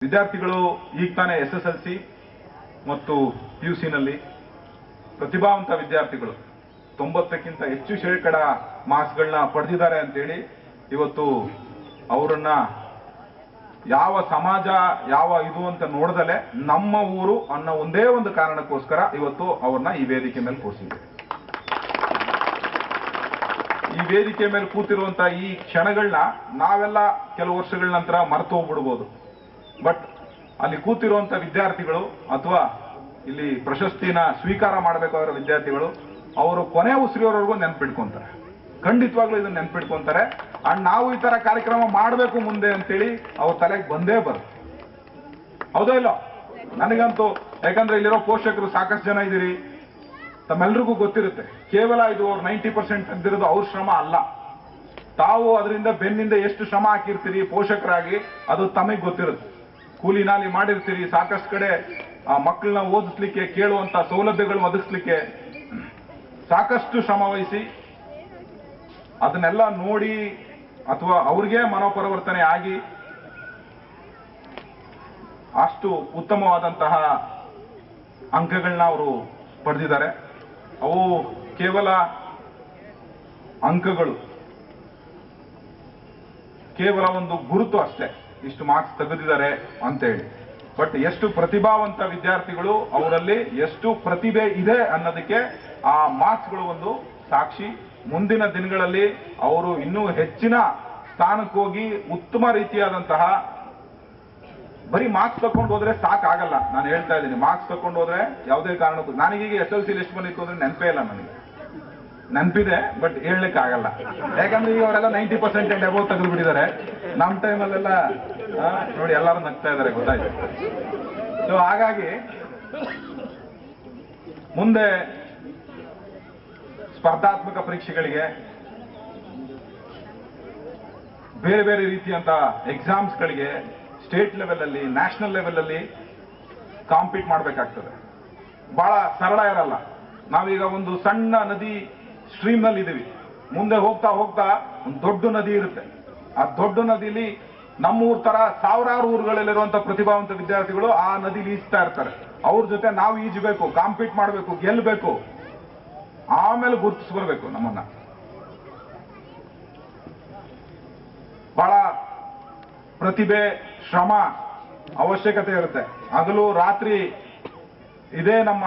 ವಿದ್ಯಾರ್ಥಿಗಳು ಈಗ ತಾನೇ SSLC ಮತ್ತು PUC ನಲ್ಲಿ ಪ್ರತಿಭಾವಂತ ವಿದ್ಯಾರ್ಥಿಗಳು 90ಕ್ಕಿಂತ ಹೆಚ್ಚು ಶೇಕಡ ಮಾರ್ಕ್ಸ್ಗಳನ್ನ ಪಡೆದಿದ್ದಾರೆ ಅಂತೇಳಿ ಇವತ್ತು ಅವರನ್ನ ಯಾವ ಸಮಾಜ ಯಾವ ಇದು ಅಂತ ನೋಡದಲೆ ನಮ್ಮ ಊರು ಅನ್ನೋ ಒಂದೇ ಒಂದು ಕಾರಣಕ್ಕೋಸ್ಕರ ಇವತ್ತು ಅವ್ರನ್ನ ಈ ವೇದಿಕೆ ಮೇಲೆ ಕೂರಿಸಿದೆ. ಈ ವೇದಿಕೆ ಮೇಲೆ ಕೂತಿರುವಂತ ಈ ಕ್ಷಣಗಳನ್ನ ನಾವೆಲ್ಲ ಕೆಲವು ವರ್ಷಗಳ ನಂತರ ಮರೆತು ಹೋಗ್ಬಿಡ್ಬೋದು. ಬಟ್ ಅಲ್ಲಿ ಕೂತಿರುವಂತ ವಿದ್ಯಾರ್ಥಿಗಳು ಅಥವಾ ಇಲ್ಲಿ ಪ್ರಶಸ್ತಿನ ಸ್ವೀಕಾರ ಮಾಡಬೇಕಾಗಿರೋ ವಿದ್ಯಾರ್ಥಿಗಳು ಅವರು ಕೊನೆ ಉಸಿರಿಯವರೆಗೂ ನೆನ್ಪಿಟ್ಕೊಂತಾರೆ. ಖಂಡಿತವಾಗ್ಲೂ ಇದನ್ನ ನೆನ್ಪಿಟ್ಕೊಂತಾರೆ. ಅಂಡ್ ನಾವು ಈ ತರ ಕಾರ್ಯಕ್ರಮ ಮಾಡಬೇಕು ಮುಂದೆ ಅಂತೇಳಿ ಅವ್ರ ತಲೆಗೆ ಬಂದೇ ಬರುತ್ತೆ. ಹೌದೋ ಇಲ್ಲ? ನನಗಂತೂ ಯಾಕಂದ್ರೆ ಇಲ್ಲಿರೋ ಪೋಷಕರು ಸಾಕಷ್ಟು ಜನ ಇದ್ದೀರಿ, ತಮ್ಮೆಲ್ರಿಗೂ ಗೊತ್ತಿರುತ್ತೆ. ಕೇವಲ ಇದು 90% ತೆಗೆದಿರೋದು ಅವ್ರ ಶ್ರಮ ಅಲ್ಲ. ತಾವು ಅದರಿಂದ ಬೆನ್ನಿಂದ ಎಷ್ಟು ಶ್ರಮ ಹಾಕಿರ್ತೀರಿ ಪೋಷಕರಾಗಿ ಅದು ತಮಗೆ ಗೊತ್ತಿರುತ್ತೆ. ಕೂಲಿ ನಾಲಿ ಮಾಡಿರ್ತೀರಿ, ಸಾಕಷ್ಟು ಕಡೆ ಮಕ್ಕಳನ್ನ ಓದಿಸ್ಲಿಕ್ಕೆ ಕೇಳುವಂತ ಸೌಲಭ್ಯಗಳು ಒದಗಿಸ್ಲಿಕ್ಕೆ ಸಾಕಷ್ಟು ಶ್ರಮ ವಹಿಸಿ ಅದನ್ನೆಲ್ಲ ನೋಡಿ ಅಥವಾ ಅವ್ರಿಗೆ ಮನೋಪರಿವರ್ತನೆ ಆಗಿ ಅಷ್ಟು ಉತ್ತಮವಾದಂತಹ ಅಂಕಗಳನ್ನ ಅವರು ಪಡೆದಿದ್ದಾರೆ. ಅವು ಕೇವಲ ಅಂಕಗಳು, ಕೇವಲ ಒಂದು ಗುರುತು ಅಷ್ಟೇ, ಇಷ್ಟು ಮಾರ್ಕ್ಸ್ ತೆಗೆದಿದ್ದಾರೆ ಅಂತೇಳಿ. ಬಟ್ ಎಷ್ಟು ಪ್ರತಿಭಾವಂತ ವಿದ್ಯಾರ್ಥಿಗಳು, ಅವರಲ್ಲಿ ಎಷ್ಟು ಪ್ರತಿಭೆ ಇದೆ ಅನ್ನೋದಕ್ಕೆ ಆ ಮಾರ್ಕ್ಸ್ಗಳು ಒಂದು ಸಾಕ್ಷಿ. ಮುಂದಿನ ದಿನಗಳಲ್ಲಿ ಅವರು ಇನ್ನೂ ಹೆಚ್ಚಿನ ಸ್ಥಾನಕ್ಕೆ ಹೋಗಿ ಉತ್ತಮ ರೀತಿಯಾದಂತಹ, ಬರೀ ಮಾರ್ಕ್ಸ್ ತಕೊಂಡು ಹೋದ್ರೆ ಸಾಕಾಗಲ್ಲ. ನಾನು ಹೇಳ್ತಾ ಇದ್ದೀನಿ, ಮಾರ್ಕ್ಸ್ ತಕೊಂಡು ಹೋದ್ರೆ ಯಾವುದೇ ಕಾರಣಕ್ಕೂ, ನನಗೀಗ SSLC ಎಷ್ಟು ಬಂದಿತ್ತು ಅಂದ್ರೆ ನೆನಪೇ ಇಲ್ಲ. ನನಗೆ ನೆನಪಿದೆ ಬಟ್ ಹೇಳಲಿಕ್ಕೆ ಆಗಲ್ಲ. ಯಾಕಂದ್ರೆ ಈಗ ಅವರೆಲ್ಲ 90% ಅಬೌವ್ ತೆಗೆದು ಬಿಟ್ಟಿದ್ದಾರೆ. ನಮ್ಮ ಟೈಮಲ್ಲೆಲ್ಲ ನೋಡಿ ಎಲ್ಲರೂ ನಗ್ತಾ ಇದ್ದಾರೆ, ಗೊತ್ತಾಯ್ತು. ಸೊ ಹಾಗಾಗಿ ಮುಂದೆ ಸ್ಪರ್ಧಾತ್ಮಕ ಪರೀಕ್ಷೆಗಳಿಗೆ, ಬೇರೆ ಬೇರೆ ರೀತಿಯಂತ ಎಕ್ಸಾಮ್ಸ್ಗಳಿಗೆ ಸ್ಟೇಟ್ ಲೆವೆಲ್ ಅಲ್ಲಿ, ನ್ಯಾಷನಲ್ ಲೆವೆಲ್ ಅಲ್ಲಿ ಕಾಂಪೀಟ್ ಮಾಡಬೇಕಾಗ್ತದೆ. ಬಹಳ ಸರಳ ಇರಲ್ಲ. ನಾವೀಗ ಒಂದು ಸಣ್ಣ ನದಿ ಸ್ಟ್ರೀಮ್ ನಲ್ಲಿ ಇದೀವಿ. ಮುಂದೆ ಹೋಗ್ತಾ ಹೋಗ್ತಾ ಒಂದು ದೊಡ್ಡ ನದಿ ಇರುತ್ತೆ. ಆ ದೊಡ್ಡ ನದಿಲಿ ನಮ್ಮೂರ್ ತರ ಸಾವಿರಾರು ಊರುಗಳಲ್ಲಿರುವಂತ ಪ್ರತಿಭಾವಂತ ವಿದ್ಯಾರ್ಥಿಗಳು ಆ ನದಿಲಿ ಈಜ್ತಾ ಇರ್ತಾರೆ. ಅವ್ರ ಜೊತೆ ನಾವು ಈಜಬೇಕು, ಕಾಂಪೀಟ್ ಮಾಡಬೇಕು, ಗೆಲ್ಲಬೇಕು, ಆಮೇಲೆ ಗುರುತಿಸ್ಬರ್ಬೇಕು ನಮ್ಮನ್ನ. ಬಹಳ ಪ್ರತಿಭೆ, ಶ್ರಮ ಅವಶ್ಯಕತೆ ಇರುತ್ತೆ. ಹಗಲು ರಾತ್ರಿ ಇದೇ ನಮ್ಮ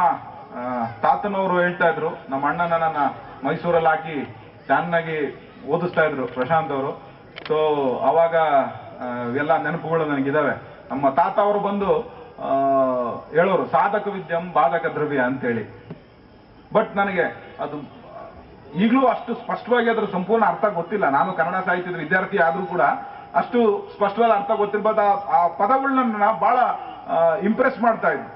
ತಾತನವರು ಹೇಳ್ತಾ ಇದ್ರು. ನಮ್ಮ ಅಣ್ಣನ ನನ್ನ ಮೈಸೂರಲ್ಲಿ ಹಾಕಿ ಚೆನ್ನಾಗಿ ಓದಿಸ್ತಾ ಇದ್ರು ಪ್ರಶಾಂತ್ ಅವರು. ಸೊ ಅವಾಗ ಎಲ್ಲ ನೆನಪುಗಳು ನನಗಿದಾವೆ. ನಮ್ಮ ತಾತ ಅವರು ಬಂದು ಹೇಳೋರು, ಸಾಧಕ ವಿದ್ಯಂ ಬಾಧಕ ದ್ರವ್ಯ ಅಂತೇಳಿ. ಬಟ್ ನನಗೆ ಅದು ಈಗಲೂ ಅಷ್ಟು ಸ್ಪಷ್ಟವಾಗಿ ಅದರ ಸಂಪೂರ್ಣ ಅರ್ಥ ಗೊತ್ತಿಲ್ಲ. ನಾನು ಕನ್ನಡ ಸಾಹಿತ್ಯದ ವಿದ್ಯಾರ್ಥಿ ಆದ್ರೂ ಕೂಡ ಅಷ್ಟು ಸ್ಪಷ್ಟವಾದ ಅರ್ಥ ಗೊತ್ತಿರ್ಬೋದು. ಆ ಪದಗಳನ್ನ ಬಹಳ ಇಂಪ್ರೆಸ್ ಮಾಡ್ತಾ ಇದ್ವಿ.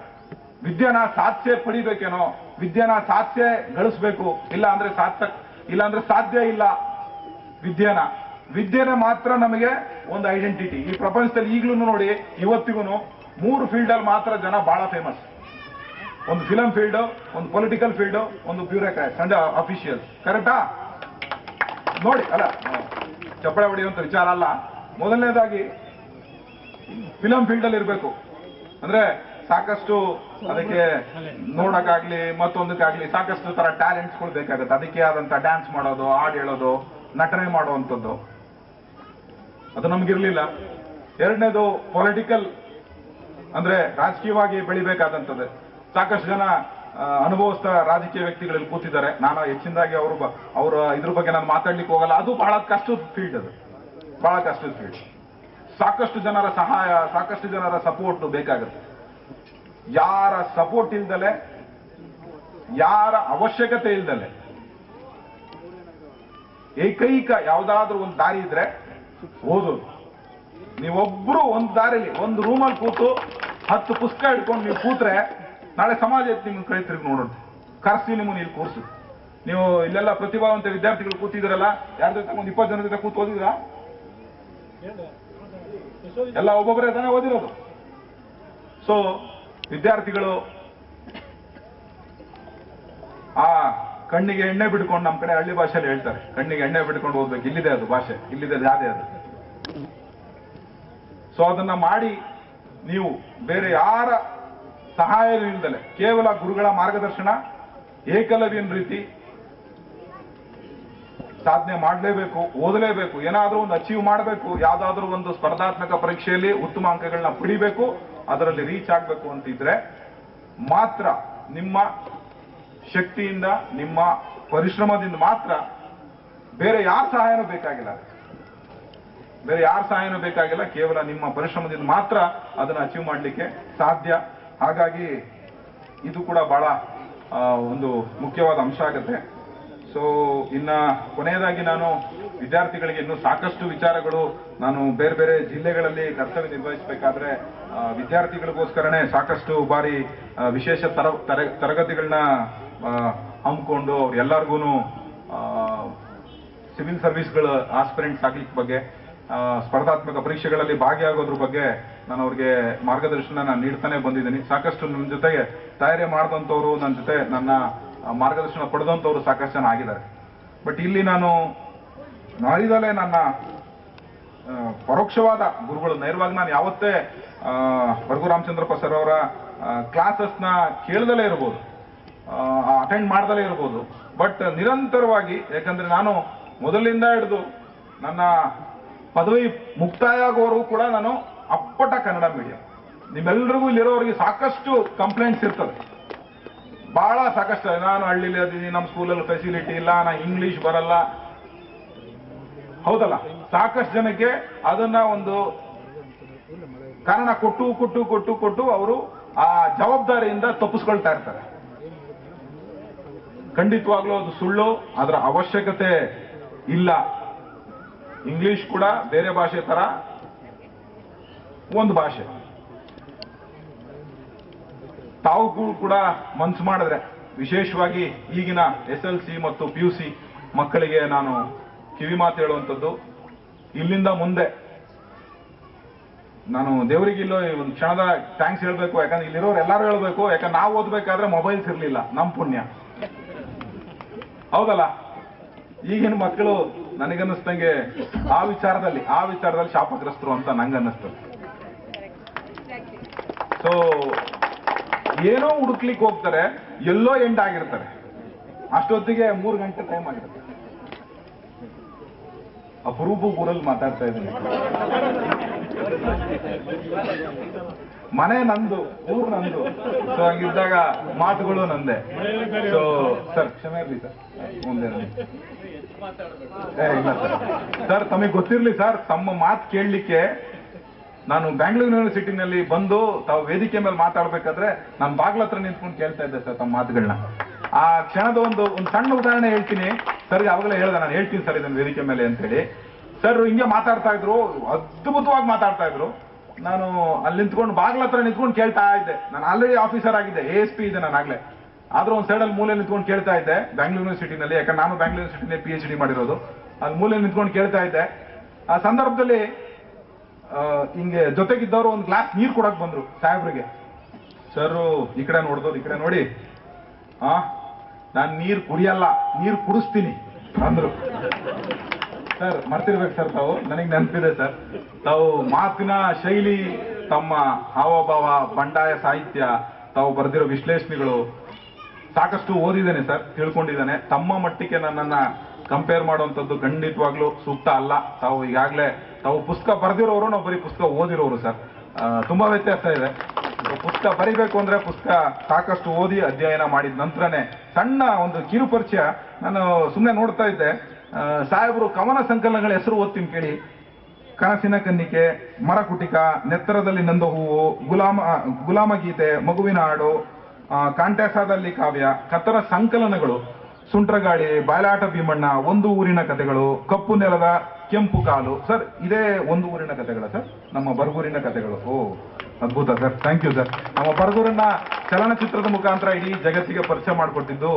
ವಿದ್ಯೆನ ಸಾಧ್ಯ ಪಡಿಬೇಕೇನೋ, ವಿದ್ಯೆನ ಸಾಧ್ಯ ಗಳಿಸ್ಬೇಕು, ಇಲ್ಲ ಅಂದ್ರೆ ಸಾಧ್ಯ ಇಲ್ಲ. ವಿದ್ಯೆನ ಮಾತ್ರ ನಮಗೆ ಒಂದು ಐಡೆಂಟಿಟಿ. ಈ ಪ್ರಪಂಚದಲ್ಲಿ ಈಗಲೂ ನೋಡಿ, ಇವತ್ತಿಗೂ 3 ಫೀಲ್ಡ್ ಅಲ್ಲಿ ಮಾತ್ರ ಜನ ಬಹಳ ಫೇಮಸ್. ಒಂದು ಫಿಲಂ ಫೀಲ್ಡ್, ಒಂದು ಪೊಲಿಟಿಕಲ್ ಫೀಲ್ಡ್, ಒಂದು ಬ್ಯೂರೋಕ್ರಾಟ್ಸ್ ಅಂಡ್ ಅಫಿಷಿಯಲ್ಸ್. ಕರೆಕ್ಟಾ? ನೋಡಿ, ಅಲ್ಲ ಚಪ್ಪಳೆ ಹೊಡೆಯುವಂತ ವಿಚಾರ ಅಲ್ಲ. ಮೊದಲನೇದಾಗಿ ಫಿಲಂ ಫೀಲ್ಡ್ ಅಲ್ಲಿ ಇರಬೇಕು ಅಂದ್ರೆ ಸಾಕಷ್ಟು ಅದಕ್ಕೆ ನೋಡಕ್ಕಾಗ್ಲಿ ಮತ್ತೊಂದಕ್ಕಾಗ್ಲಿ ಸಾಕಷ್ಟು ತರ ಟ್ಯಾಲೆಂಟ್ಸ್ಗಳು ಬೇಕಾಗುತ್ತೆ. ಅದಕ್ಕೆ ಆದಂತ ಡ್ಯಾನ್ಸ್ ಮಾಡೋದು, ಹಾಡು ಹೇಳೋದು, ನಟನೆ ಮಾಡುವಂಥದ್ದು, ಅದು ನಮ್ಗಿರ್ಲಿಲ್ಲ. ಎರಡನೇದು ಪೊಲಿಟಿಕಲ್ ಅಂದ್ರೆ ರಾಜಕೀಯವಾಗಿ ಬೆಳಿಬೇಕಾದಂಥದ್ದು. ಸಾಕಷ್ಟು ಜನ ಅನುಭವಿಸ್ತಾ ರಾಜಕೀಯ ವ್ಯಕ್ತಿಗಳಲ್ಲಿ ಕೂತಿದ್ದಾರೆ. ನಾನು ಹೆಚ್ಚಿನದಾಗಿ ಅವರ ಇದ್ರ ಬಗ್ಗೆ ನಾನು ಮಾತಾಡ್ಲಿಕ್ಕೆ ಹೋಗಲ್ಲ. ಅದು ಬಹಳ ಕಷ್ಟದ ಫೀಲ್ಡ್. ಅದು ಬಹಳ ಕಷ್ಟದ ಫೀಲ್ಡ್. ಸಾಕಷ್ಟು ಜನರ ಸಹಾಯ, ಸಾಕಷ್ಟು ಜನರ ಸಪೋರ್ಟ್ ಬೇಕಾಗುತ್ತೆ. ಯಾರ ಸಪೋರ್ಟ್ ಇಲ್ದಲೆ, ಯಾರ ಅವಶ್ಯಕತೆ ಇಲ್ದಲೆ ಏಕೈಕ ಯಾವ್ದಾದ್ರೂ ಒಂದು ದಾರಿ ಇದ್ರೆ ಓದೋದು. ನೀವೊಬ್ರು ಒಂದು ದಾರಿಲಿ ಒಂದು ರೂಮಲ್ಲಿ ಕೂತು 10 ಪುಸ್ತಕ ಹಿಡ್ಕೊಂಡು ನೀವು ಕೂತ್ರೆ ನಾಳೆ ಸಮಾಜ ನಿಮ್ಗೆ ಕೈ ತಿರುಗಿ ನೋಡೋಣ, ಕರ್ಸಿ ನಿಮ್ಮನ್ನು ಇಲ್ಲಿ ಕೂರ್ಸು. ನೀವು ಇಲ್ಲೆಲ್ಲ ಪ್ರತಿಭಾವಂತ ವಿದ್ಯಾರ್ಥಿಗಳು ಕೂತಿದ್ರಲ್ಲ, ಯಾರ ಜೊತೆ ಒಂದು 20 ಜನ ಜೊತೆ ಕೂತು ಓದಿದ್ರಾ? ಎಲ್ಲ ಒಬ್ಬೊಬ್ಬರೇ ತಾನೇ ಓದಿರೋದು. ಸೊ ವಿದ್ಯಾರ್ಥಿಗಳು ಆ ಕಣ್ಣಿಗೆ ಎಣ್ಣೆ ಬಿಡ್ಕೊಂಡು, ನಮ್ಮ ಕಡೆ ಹಳ್ಳಿ ಭಾಷೆಯಲ್ಲಿ ಹೇಳ್ತಾರೆ, ಕಣ್ಣಿಗೆ ಎಣ್ಣೆ ಬಿಡ್ಕೊಂಡು ಓದ್ಬೇಕು. ಇಲ್ಲಿದೆ ಅದು ಭಾಷೆ, ಇಲ್ಲಿದೆ ಗಾದೆ ಅದು. ಸೊ ಅದನ್ನ ಮಾಡಿ ನೀವು ಬೇರೆ ಯಾರ ಸಹಾಯವಿಲ್ಲದಲೆ ಕೇವಲ ಗುರುಗಳ ಮಾರ್ಗದರ್ಶನ, ಏಕಲವ್ಯನ ರೀತಿ ಸಾಧನೆ ಮಾಡಲೇಬೇಕು, ಓದಲೇಬೇಕು, ಏನಾದರೂ ಒಂದು ಅಚೀವ್ ಮಾಡಬೇಕು, ಯಾವ್ದಾದ್ರೂ ಒಂದು ಸ್ಪರ್ಧಾತ್ಮಕ ಪರೀಕ್ಷೆಯಲ್ಲಿ ಉತ್ತಮ ಅಂಕಗಳನ್ನ ಪಡಿಬೇಕು, ಅದರಲ್ಲಿ ರೀಚ್ ಆಗಬೇಕು ಅಂತಿದ್ರೆ ಮಾತ್ರ ನಿಮ್ಮ ಶಕ್ತಿಯಿಂದ, ನಿಮ್ಮ ಪರಿಶ್ರಮದಿಂದ ಮಾತ್ರ, ಬೇರೆ ಯಾರ ಸಹಾಯನೂ ಬೇಕಾಗಿಲ್ಲ, ಬೇರೆ ಯಾರ ಸಹಾಯನೂ ಬೇಕಾಗಿಲ್ಲ, ಕೇವಲ ನಿಮ್ಮ ಪರಿಶ್ರಮದಿಂದ ಮಾತ್ರ ಅದನ್ನು ಅಚೀವ್ ಮಾಡಲಿಕ್ಕೆ ಸಾಧ್ಯ. ಹಾಗಾಗಿ ಇದು ಕೂಡ ಬಹಳ ಒಂದು ಮುಖ್ಯವಾದ ಅಂಶ ಆಗುತ್ತೆ. ಸೊ ಇನ್ನ ಕೊನೆಯದಾಗಿ ನಾನು ವಿದ್ಯಾರ್ಥಿಗಳಿಗೆ ಇನ್ನೂ ಸಾಕಷ್ಟು ವಿಚಾರಗಳು, ನಾನು ಬೇರೆ ಬೇರೆ ಜಿಲ್ಲೆಗಳಲ್ಲಿ ಕರ್ತವ್ಯ ನಿರ್ವಹಿಸಬೇಕಾದ್ರೆ ವಿದ್ಯಾರ್ಥಿಗಳಿಗೋಸ್ಕರನೇ ಸಾಕಷ್ಟು ಬಾರಿ ವಿಶೇಷ ತರಗತಿಗಳನ್ನ ಹಮ್ಮಿಕೊಂಡು ಎಲ್ಲರಿಗೂ ಸಿವಿಲ್ ಸರ್ವಿಸ್ಗಳ ಆಸ್ಪಿರೆಂಟ್ಸ್ ಆಗ್ಲಿಕ್ಕೆ ಬಗ್ಗೆ, ಸ್ಪರ್ಧಾತ್ಮಕ ಪರೀಕ್ಷೆಗಳಲ್ಲಿ ಭಾಗಿಯಾಗೋದ್ರ ಬಗ್ಗೆ ನಾನು ಅವ್ರಿಗೆ ಮಾರ್ಗದರ್ಶನ ನೀಡ್ತಾನೆ ಬಂದಿದ್ದೀನಿ. ಸಾಕಷ್ಟು ನನ್ನ ಜೊತೆಗೆ ತಯಾರಿ ಮಾಡಿದಂಥವ್ರು, ನನ್ನ ಜೊತೆ ನನ್ನ ಮಾರ್ಗದರ್ಶನ ಪಡೆದಂಥವ್ರು ಸಾಕಷ್ಟು ಜನ ಆಗಿದ್ದಾರೆ. ಬಟ್ ಇಲ್ಲಿ ನಾನು ನಾಳಿದಲೇ ನನ್ನ ಪರೋಕ್ಷವಾದ ಗುರುಗಳು, ನೇರವಾಗಿ ನಾನು ಯಾವತ್ತೇ ಬರ್ಗು ರಾಮಚಂದ್ರಪ್ಪ ಸರ್ ಅವರ ಕ್ಲಾಸಸ್ನ ಕೇಳ್ದಲೇ ಇರ್ಬೋದು, ಅಟೆಂಡ್ ಮಾಡ್ದಲೇ ಇರ್ಬೋದು, ಬಟ್ ನಿರಂತರವಾಗಿ, ಯಾಕಂದ್ರೆ ನಾನು ಮೊದಲಿಂದ ಹಿಡಿದು ನನ್ನ ಪದವಿ ಮುಕ್ತಾಯ ಆಗೋವರೆಗೂ ಕೂಡ ನಾನು ಅಪ್ಪಟ ಕನ್ನಡ ಮೀಡಿಯಂ. ನಿಮ್ಮೆಲ್ರಿಗೂ ಇಲ್ಲಿರೋರಿಗೆ ಸಾಕಷ್ಟು ಕಂಪ್ಲೇಂಟ್ಸ್ ಇರ್ತದೆ, ಬಹಳ ಸಾಕಷ್ಟು. ನಾನು ಹಳ್ಳಿಲಿ ಅದೀನಿ, ನಮ್ಮ ಸ್ಕೂಲಲ್ಲಿ ಫೆಸಿಲಿಟಿ ಇಲ್ಲ, ನಾ ಇಂಗ್ಲಿಷ್ ಬರಲ್ಲ, ಹೌದಲ್ಲ, ಸಾಕಷ್ಟು ಜನಕ್ಕೆ ಅದನ್ನ ಒಂದು ಕಾರಣ ಕೊಟ್ಟು ಕೊಟ್ಟು ಕೊಟ್ಟು ಕೊಟ್ಟು ಅವರು ಆ ಜವಾಬ್ದಾರಿಯಿಂದ ತಪ್ಪಿಸ್ಕೊಳ್ತಾ ಇರ್ತಾರೆ. ಖಂಡಿತವಾಗ್ಲೂ ಅದು ಸುಳ್ಳು, ಅದರ ಅವಶ್ಯಕತೆ ಇಲ್ಲ. ಇಂಗ್ಲಿಷ್ ಕೂಡ ಬೇರೆ ಭಾಷೆ ತರ ಒಂದು ಭಾಷೆ. ತಾವು ಕೂಡ ಮನ್ಸು ಮಾಡಿದ್ರೆ, ವಿಶೇಷವಾಗಿ ಈಗಿನ SLC ಮತ್ತು PUC ಮಕ್ಕಳಿಗೆ ನಾನು ಕಿವಿ ಮಾತು ಹೇಳುವಂಥದ್ದು, ಇಲ್ಲಿಂದ ಮುಂದೆ ನಾನು ದೇವರಿಗೆ ಇಲ್ಲೋ ಒಂದು ಕ್ಷಣದ ಥ್ಯಾಂಕ್ಸ್ ಹೇಳ್ಬೇಕು. ಯಾಕಂದ್ರೆ ಇಲ್ಲಿರೋರು ಎಲ್ಲರೂ ಹೇಳ್ಬೇಕು, ಯಾಕಂದ್ರೆ ನಾವು ಓದ್ಬೇಕಾದ್ರೆ ಮೊಬೈಲ್ಸ್ ಇರ್ಲಿಲ್ಲ, ನಮ್ ಪುಣ್ಯ, ಹೌದಲ್ಲ. ಈಗಿನ ಮಕ್ಕಳು ನನಗನ್ನಿಸ್ದಂಗೆ ಆ ವಿಚಾರದಲ್ಲಿ ಶಾಪಗ್ರಸ್ತರು ಅಂತ ನಂಗೆ ಅನ್ನಿಸ್ತದೆ. ಸೊ ಏನೋ ಹುಡುಕ್ಲಿಕ್ಕೆ ಹೋಗ್ತಾರೆ, ಎಲ್ಲೋ ಎಂಡ್ ಆಗಿರ್ತಾರೆ, ಅಷ್ಟೊತ್ತಿಗೆ 3 ಗಂಟೆ ಟೈಮ್ ಆಗಿರುತ್ತೆ. ಅಪರೂಪ ಊರಲ್ಲಿ ಮಾತಾಡ್ತಾ ಇದ್ದೀನಿ. ಮನೆ ನಂದು, ಊರು ನಂದು, ಸೊ ಹಂಗಿದ್ದಾಗ ಮಾತುಗಳು ನಂದೆ. ಸೊ ಸರ್ ಕ್ಷಮೆ ಇರ್ಲಿ ಸರ್, ಮುಂದೆ ಇಲ್ಲ ಸರ್, ತಮಗೆ ಗೊತ್ತಿರ್ಲಿ ಸರ್, ತಮ್ಮ ಮಾತು ಕೇಳಲಿಕ್ಕೆ ನಾನು ಬ್ಯಾಂಗ್ಳೂರ್ ಯೂನಿವರ್ಸಿಟಿನಲ್ಲಿ ಬಂದು ತಾವು ವೇದಿಕೆ ಮೇಲೆ ಮಾತಾಡ್ಬೇಕಾದ್ರೆ ನಾನು ಬಾಗ್ಲ ಹತ್ರ ನಿಂತ್ಕೊಂಡು ಕೇಳ್ತಾ ಇದ್ದೆ ಸರ್ ತಮ್ಮ ಮಾತುಗಳನ್ನ. ಆ ಕ್ಷಣದ ಒಂದು ಸಣ್ಣ ಉದಾಹರಣೆ ಹೇಳ್ತೀನಿ ಸರ್. ಯಾವಾಗಲೇ ಹೇಳ್ದೆ, ನಾನು ಹೇಳ್ತೀನಿ ಸರ್ ಇದನ್ನು ವೇದಿಕೆ ಮೇಲೆ ಅಂತ ಹೇಳಿ. ಸರ್ ಹಿಂಗೆ ಮಾತಾಡ್ತಾ ಇದ್ರು, ಅದ್ಭುತವಾಗಿ ಮಾತಾಡ್ತಾ ಇದ್ರು. ನಾನು ಅಲ್ಲಿ ನಿಂತ್ಕೊಂಡು ಬಾಗ್ಲ ಹತ್ರ ನಿಂತ್ಕೊಂಡು ಕೇಳ್ತಾ ಇದ್ದೆ. ನಾನು ಆಲ್ರೆಡಿ ಆಫೀಸರ್ ಆಗಿದ್ದೆ, ASP ಇದೆ ನಾನು ಆಗ್ಲೇ. ಆದ್ರೂ ಒಂದು ಸೈಡಲ್ಲಿ ಮೂಲೆ ನಿಂತ್ಕೊಂಡು ಕೇಳ್ತಾ ಇದ್ದೆ ಬ್ಯಾಂಗ್ಳೂರ್ ಯೂನಿವರ್ಸಿಟಿನಲ್ಲಿ, ಯಾಕಂದ್ರೆ ನಾನು ಬ್ಯಾಂಗ್ಳೂರ್ ಯೂನಿವರ್ಸಿಟಿನಲ್ಲಿ PhD ಮಾಡಿರೋದು. ಅಲ್ಲಿ ಮೂಲೆ ನಿಂತ್ಕೊಂಡು ಕೇಳ್ತಾ ಇದ್ದೆ. ಆ ಸಂದರ್ಭದಲ್ಲಿ ಹಿಂಗೆ ಜೊತೆಗಿದ್ದವರು ಒಂದು ಗ್ಲಾಸ್ ನೀರು ಕೊಡಕ್ ಬಂದ್ರು ಸಾಹೇಬ್ರಿಗೆ. ಸರ್ ಈ ಕಡೆ ನೋಡಿದವ್ರು ಈ ಕಡೆ ನೋಡಿ, ನಾನು ನೀರು ಕುಡಿಯಲ್ಲ, ನೀರು ಕುಡಿಸ್ತೀನಿ ಅಂದ್ರು. ಸರ್ ಮರ್ತಿರ್ಬೇಕು ಸರ್, ತಾವು ನನಗೆ ನೆನಪಿದೆ ಸರ್, ತಾವು ಮಾತಿನ ಶೈಲಿ, ತಮ್ಮ ಹಾವಭಾವ, ಬಂಡಾಯ ಸಾಹಿತ್ಯ, ತಾವು ಬರೆದಿರೋ ವಿಶ್ಲೇಷಣೆಗಳು ಸಾಕಷ್ಟು ಓದಿದ್ದೇನೆ ಸರ್, ತಿಳ್ಕೊಂಡಿದ್ದೇನೆ. ತಮ್ಮ ಮಟ್ಟಿಗೆ ನನ್ನನ್ನ ಕಂಪೇರ್ ಮಾಡುವಂಥದ್ದು ಖಂಡಿತವಾಗ್ಲೂ ಸೂಕ್ತ ಅಲ್ಲ. ತಾವು ಈಗಾಗಲೇ ತಾವು ಪುಸ್ತಕ ಬರೆದಿರೋರು, ನಾವು ಬರೀ ಪುಸ್ತಕ ಓದಿರೋರು ಸರ್, ತುಂಬಾ ವ್ಯತ್ಯಾಸ ಇದೆ. ಪುಸ್ತಕ ಬರಿಬೇಕು ಅಂದ್ರೆ ಪುಸ್ತಕ ಸಾಕಷ್ಟು ಓದಿ ಅಧ್ಯಯನ ಮಾಡಿದ ನಂತರನೇ. ಸಣ್ಣ ಒಂದು ಕಿರು ಪರಿಚಯ, ನಾನು ಸುಮ್ಮನೆ ನೋಡ್ತಾ ಇದ್ದೆ, ಸಾಹೇಬರು ಕವನ ಸಂಕಲನಗಳ ಹೆಸರು ಓದ್ತೀನಿ ಕೇಳಿ. ಕನಸಿನ ಕನ್ನಿಕೆ, ಮರಕುಟಿಕ, ನೆತ್ತರದಲ್ಲಿ ನಂದ ಹೂವು, ಗುಲಾಮ ಗೀತೆ, ಮಗುವಿನ ಹಾಡು, ಕಾಂಟ್ಯಾಸದಲ್ಲಿ ಕಾವ್ಯ, ಕಥನ ಸಂಕಲನಗಳು, ಸುಂಟ್ರಗಾಳಿ, ಬಾಯಲಾಟ ಭೀಮಣ್ಣ, ಒಂದು ಊರಿನ ಕಥೆಗಳು, ಕಪ್ಪು ನೆಲದ ಕೆಂಪು ಕಾಲು. ಸರ್ ಇದೇ ಒಂದು ಊರಿನ ಕಥೆಗಳ ಸರ್, ನಮ್ಮ ಬರಗೂರಿನ ಕಥೆಗಳು. ಓ ಅದ್ಭುತ ಸರ್, ಥ್ಯಾಂಕ್ ಯು ಸರ್. ನಮ್ಮ ಬರಗೂರನ್ನ ಚಲನಚಿತ್ರದ ಮುಖಾಂತರ ಇಡೀ ಜಗತ್ತಿಗೆ ಪರಿಚಯ ಮಾಡಿಕೊಟ್ಟಿದ್ದು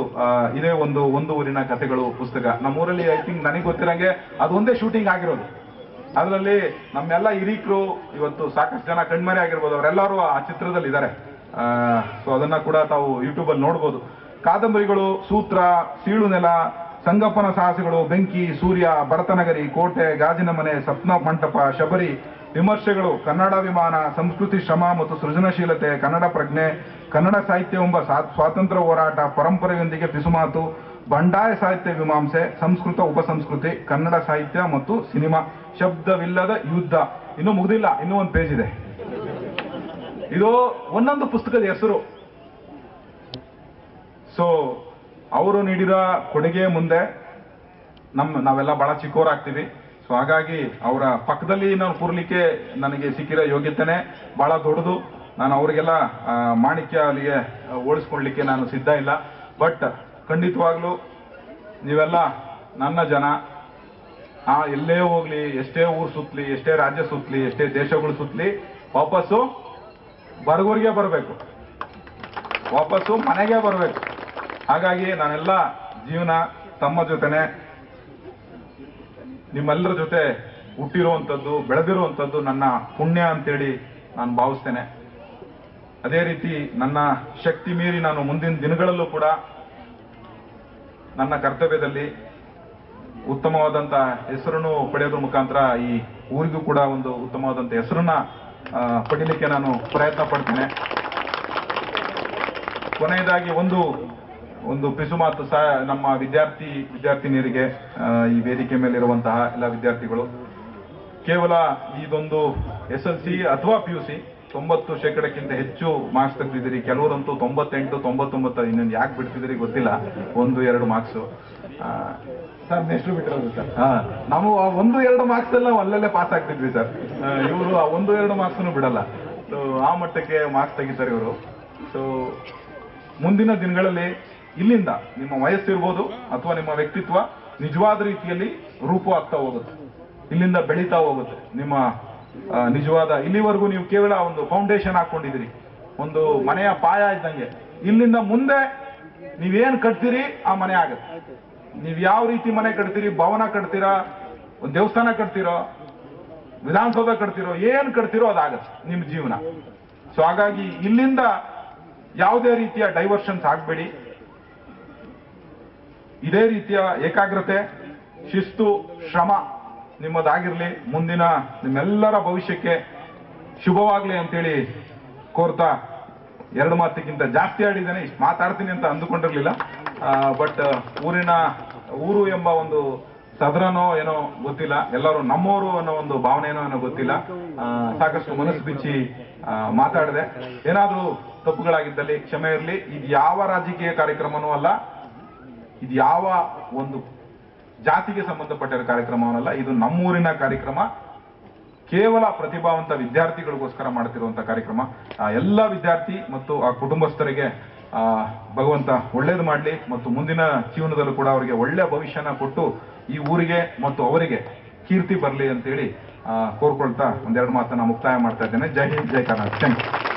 ಇದೇ ಒಂದು ಊರಿನ ಕಥೆಗಳು ಪುಸ್ತಕ. ನಮ್ಮೂರಲ್ಲಿ ಐ ಥಿಂಕ್ ನನಗೆ ಗೊತ್ತಿರಂಗೆ ಅದು ಒಂದೇ ಶೂಟಿಂಗ್ ಆಗಿರೋದು. ಅದರಲ್ಲಿ ನಮ್ಮೆಲ್ಲ ಹಿರೀಕರು ಇವತ್ತು ಸಾಕಷ್ಟು ಜನ ಕಣ್ಮರೆ ಆಗಿರ್ಬೋದು, ಅವರೆಲ್ಲರೂ ಆ ಚಿತ್ರದಲ್ಲಿ ಇದ್ದಾರೆ. ಸೊ ಅದನ್ನ ಕೂಡ ತಾವು ಯೂಟ್ಯೂಬ್ ಅಲ್ಲಿ ನೋಡ್ಬೋದು. ಕಾದಂಬರಿಗಳು, ಸೂತ್ರ, ಸೀಳು ನೆಲ, ಸಂಗಪ್ಪನ ಸಾಹಸಗಳು, ಬೆಂಕಿ, ಸೂರ್ಯ, ಭರತನಗರಿ, ಕೋಟೆ, ಗಾಜಿನ ಮನೆ, ಸಪ್ನ ಮಂಟಪ, ಶಬರಿ, ವಿಮರ್ಶೆಗಳು ಕನ್ನಡಾಭಿಮಾನ, ಸಂಸ್ಕೃತಿ, ಶ್ರಮ ಮತ್ತು ಸೃಜನಶೀಲತೆ, ಕನ್ನಡ ಪ್ರಜ್ಞೆ, ಕನ್ನಡ ಸಾಹಿತ್ಯವೆಂಬ ಸ್ವಾತಂತ್ರ್ಯ ಹೋರಾಟ, ಪರಂಪರೆಯೊಂದಿಗೆ ಪಿಸುಮಾತು, ಬಂಡಾಯ ಸಾಹಿತ್ಯ ಮೀಮಾಂಸೆ, ಸಂಸ್ಕೃತ ಉಪಸಂಸ್ಕೃತಿ, ಕನ್ನಡ ಸಾಹಿತ್ಯ ಮತ್ತು ಸಿನಿಮಾ, ಶಬ್ದವಿಲ್ಲದ ಯುದ್ಧ. ಇನ್ನೂ ಮುಗ್ದಿಲ್ಲ, ಇನ್ನೂ ಒಂದು ಪೇಜ್ ಇದೆ. ಇದು ಒಂದೊಂದು ಪುಸ್ತಕದ ಹೆಸರು. ಸೊ ಅವರು ನೀಡಿರೋ ಕೊಡುಗೆ ಮುಂದೆ ನಾವೆಲ್ಲ ಬಹಳ ಚಿಕ್ಕವರಾಗ್ತೀವಿ. ಸೊ ಹಾಗಾಗಿ ಅವರ ಪಕ್ಕದಲ್ಲಿ ನಾನು ಕೂರ್ಲಿಕ್ಕೆ ನನಗೆ ಸಿಕ್ಕಿರೋ ಯೋಗ್ಯತೆನೆ ಬಹಳ ದೊಡ್ಡದು. ನಾನು ಅವರಿಗೆಲ್ಲ ಮಾಣಿಕ್ಯ ಅಲ್ಲಿಗೆ ಹೋಲಿಸ್ಕೊಳ್ಲಿಕ್ಕೆ ನಾನು ಸಿದ್ಧ ಇಲ್ಲ. ಬಟ್ ಖಂಡಿತವಾಗ್ಲೂ ನೀವೆಲ್ಲ ನನ್ನ ಜನ. ಎಲ್ಲೇ ಹೋಗ್ಲಿ, ಎಷ್ಟೇ ಊರು ಸುತ್ತಲಿ, ಎಷ್ಟೇ ರಾಜ್ಯ ಸುತ್ತಲಿ, ಎಷ್ಟೇ ದೇಶಗಳು ಸುತ್ತಲಿ, ವಾಪಸ್ಸು ಬರಗೂರಿಗೆ ಬರಬೇಕು, ವಾಪಸ್ಸು ಮನೆಗೆ ಬರಬೇಕು. ಹಾಗಾಗಿ ನಾನೆಲ್ಲ ಜೀವನ ತಮ್ಮ ಜೊತೆನೆ, ನಿಮ್ಮೆಲ್ಲರ ಜೊತೆ ಹುಟ್ಟಿರುವಂಥದ್ದು, ಬೆಳೆದಿರುವಂಥದ್ದು ನನ್ನ ಪುಣ್ಯ ಅಂತೇಳಿ ನಾನು ಭಾವಿಸ್ತೇನೆ. ಅದೇ ರೀತಿ ನನ್ನ ಶಕ್ತಿ ಮೀರಿ ನಾನು ಮುಂದಿನ ದಿನಗಳಲ್ಲೂ ಕೂಡ ನನ್ನ ಕರ್ತವ್ಯದಲ್ಲಿ ಉತ್ತಮವಾದಂಥ ಹೆಸರನ್ನು ಪಡೆಯೋದ್ರ ಮುಖಾಂತರ ಈ ಊರಿಗೂ ಕೂಡ ಒಂದು ಉತ್ತಮವಾದಂಥ ಹೆಸರನ್ನ ಪಡೀಲಿಕ್ಕೆ ನಾನು ಪ್ರಯತ್ನ ಪಡ್ತೇನೆ. ಕೊನೆಯದಾಗಿ ಒಂದು ಪಿಸುಮಾತು ನಮ್ಮ ವಿದ್ಯಾರ್ಥಿನಿಯರಿಗೆ, ಈ ವೇದಿಕೆ ಮೇಲಿರುವಂತಹ ಎಲ್ಲ ವಿದ್ಯಾರ್ಥಿಗಳು, ಕೇವಲ ಇದೊಂದು SLC ಅಥವಾ PUC 90% ಹೆಚ್ಚು ಮಾರ್ಕ್ಸ್ ತೆಗೆದಿದ್ದೀರಿ. ಕೆಲವರಂತೂ 98, 99, ಇನ್ನೊಂದು ಯಾಕೆ ಬಿಡ್ತಿದ್ದೀರಿ ಗೊತ್ತಿಲ್ಲ, 1-2 ಮಾರ್ಕ್ಸು. ಸರ್ ನೆಕ್ಸ್ಟ್ ಬಿಟ್ಟಿರೋದು ಸರ್. ನಾವು 1-2 ಮಾರ್ಕ್ಸ್ ಎಲ್ಲ ಅಲ್ಲಲ್ಲೇ ಪಾಸ್ ಆಗ್ತಿದ್ವಿ ಸರ್. ಇವರು 1-2 ಮಾರ್ಕ್ಸ್ನು ಬಿಡಲ್ಲ. ಸೊ ಆ ಮಟ್ಟಕ್ಕೆ ಮಾರ್ಕ್ಸ್ ತೆಗಿತಾರೆ ಇವರು. ಸೊ ಮುಂದಿನ ದಿನಗಳಲ್ಲಿ ಇಲ್ಲಿಂದ ನಿಮ್ಮ ವಯಸ್ಸಿರ್ಬೋದು ಅಥವಾ ನಿಮ್ಮ ವ್ಯಕ್ತಿತ್ವ ನಿಜವಾದ ರೀತಿಯಲ್ಲಿ ರೂಪವಾಗ್ತಾ ಹೋಗುತ್ತೆ, ಇಲ್ಲಿಂದ ಬೆಳೀತಾ ಹೋಗುತ್ತೆ. ನಿಮ್ಮ ನಿಜವಾದ, ಇಲ್ಲಿವರೆಗೂ ನೀವು ಕೇವಲ ಒಂದು ಫೌಂಡೇಶನ್ ಹಾಕೊಂಡಿದ್ದೀರಿ, ಒಂದು ಮನೆಯ ಪಾಯ ಇದ್ದಂಗೆ. ಇಲ್ಲಿಂದ ಮುಂದೆ ನೀವೇನ್ ಕಟ್ತೀರಿ ಆ ಮನೆ ಆಗುತ್ತೆ. ನೀವು ಯಾವ ರೀತಿ ಮನೆ ಕಟ್ತೀರಿ, ಭವನ ಕಟ್ತೀರಾ, ಒಂದು ದೇವಸ್ಥಾನ ಕಟ್ತೀರೋ, ವಿಧಾನಸೌಧ ಕಟ್ತೀರೋ, ಏನ್ ಕಟ್ತೀರೋ ಅದಾಗತ್ತೆ ನಿಮ್ಮ ಜೀವನ. ಸೊ ಹಾಗಾಗಿ ಇಲ್ಲಿಂದ ಯಾವುದೇ ರೀತಿಯ ಡೈವರ್ಷನ್ಸ್ ಆಗಬೇಡಿ. ಇದೇ ರೀತಿಯ ಏಕಾಗ್ರತೆ, ಶಿಸ್ತು, ಶ್ರಮ ನಿಮ್ಮದಾಗಿರ್ಲಿ. ಮುಂದಿನ ನಿಮ್ಮೆಲ್ಲರ ಭವಿಷ್ಯಕ್ಕೆ ಶುಭವಾಗ್ಲಿ ಅಂತೇಳಿ ಕೋರ್ತಾ 2 ಮಾತಿಗಿಂತ ಜಾಸ್ತಿ ಆಡಿದ್ದೇನೆ. ಇಷ್ಟು ಮಾತಾಡ್ತೀನಿ ಅಂತ ಅಂದುಕೊಂಡಿರ್ಲಿಲ್ಲ. ಬಟ್ ಊರು ಎಂಬ ಒಂದು ಸದರನೋ ಏನೋ ಗೊತ್ತಿಲ್ಲ, ಎಲ್ಲರೂ ನಮ್ಮವರು ಅನ್ನೋ ಒಂದು ಭಾವನೆನೋ ಏನೋ ಗೊತ್ತಿಲ್ಲ. ಸಾಕಷ್ಟು ಮನಸ್ಸು ಬಿಚ್ಚಿ ಮಾತಾಡಿದೆ. ಏನಾದ್ರೂ ತಪ್ಪುಗಳಾಗಿದ್ದಲ್ಲಿ ಕ್ಷಮೆ ಇರಲಿ. ಇದು ಯಾವ ರಾಜಕೀಯ ಕಾರ್ಯಕ್ರಮನೂ ಅಲ್ಲ, ಇದು ಯಾವ ಒಂದು ಜಾತಿಗೆ ಸಂಬಂಧಪಟ್ಟ ಕಾರ್ಯಕ್ರಮವನ್ನಲ್ಲ. ಇದು ನಮ್ಮೂರಿನ ಕಾರ್ಯಕ್ರಮ, ಕೇವಲ ಪ್ರತಿಭಾವಂತ ವಿದ್ಯಾರ್ಥಿಗಳಿಗೋಸ್ಕರ ಮಾಡ್ತಿರುವಂತಹ ಕಾರ್ಯಕ್ರಮ. ಎಲ್ಲ ವಿದ್ಯಾರ್ಥಿ ಮತ್ತು ಆ ಕುಟುಂಬಸ್ಥರಿಗೆ ಭಗವಂತ ಒಳ್ಳೇದು ಮಾಡಲಿ ಮತ್ತು ಮುಂದಿನ ಜೀವನದಲ್ಲೂ ಕೂಡ ಅವರಿಗೆ ಒಳ್ಳೆ ಭವಿಷ್ಯನ ಕೊಟ್ಟು ಈ ಊರಿಗೆ ಮತ್ತು ಅವರಿಗೆ ಕೀರ್ತಿ ಬರಲಿ ಅಂತೇಳಿ ಕೋರ್ಕೊಳ್ತಾ 1-2 ಮಾತನ್ನ ಮುಕ್ತಾಯ ಮಾಡ್ತಾ ಇದ್ದೇನೆ. ಜೈ ಹಿಂದ್, ಜೈ ಕರ್ನಾಟಕ. Thank you.